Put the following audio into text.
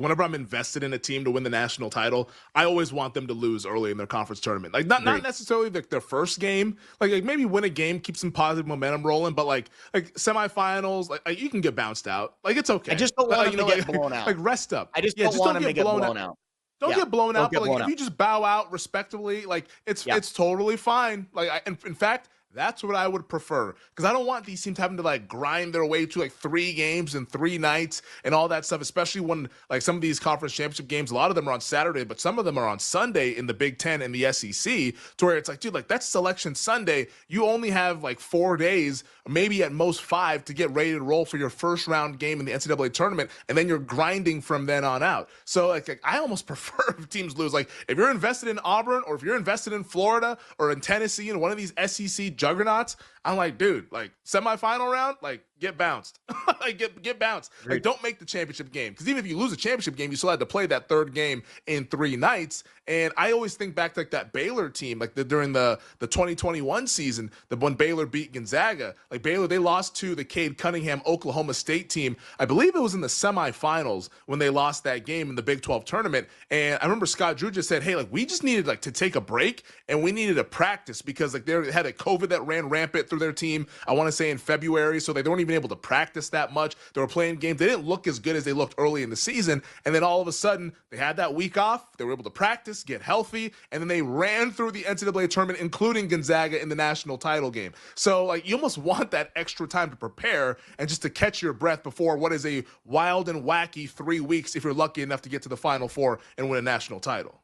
whenever I'm invested in a team to win the national title, I always want them to lose early in their conference tournament. Like not necessarily their first game, like maybe win a game, keep some positive momentum rolling, but like semifinals, like you can get bounced out. Like it's okay. I just don't want them to get blown out. Like rest up. I just don't want them to get blown out. Don't get blown out, but like blown if out. you just bow out respectably, like it's totally fine. Like in fact, that's what I would prefer, because I don't want these teams having to like grind their way to like 3 games in 3 nights and all that stuff, especially when like some of these conference championship games, a lot of them are on Saturday, but some of them are on Sunday in the Big Ten and the SEC, to where it's like, dude, like that's Selection Sunday. You only have like 4 days, maybe at most 5, to get ready to roll for your first round game in the NCAA tournament, and then you're grinding from then on out. So like I almost prefer if teams lose. Like if you're invested in Auburn, or if you're invested in Florida or in Tennessee and one of these SEC juggernauts, I'm like, dude, like semifinal round, like get bounced. Like get bounced. Like don't make the championship game, because even if you lose a championship game, you still had to play that 3rd game in 3 nights. And I always think back to like that Baylor team, like during the 2021 season, when Baylor beat Gonzaga. Like Baylor, they lost to the Cade Cunningham Oklahoma State team. I believe it was in the semifinals when they lost that game in the Big 12 tournament. And I remember Scott Drew just said, hey, like we just needed like to take a break, and we needed to practice, because like they had a COVID that ran rampant through their team, I want to say in February, so they weren't even able to practice that much. They were playing games. They didn't look as good as they looked early in the season, and then all of a sudden they had that week off. They were able to practice, get healthy, and then they ran through the NCAA tournament, including Gonzaga in the national title game. So like you almost want that extra time to prepare and just to catch your breath before what is a wild and wacky 3 weeks, if you're lucky enough to get to the Final Four and win a national title.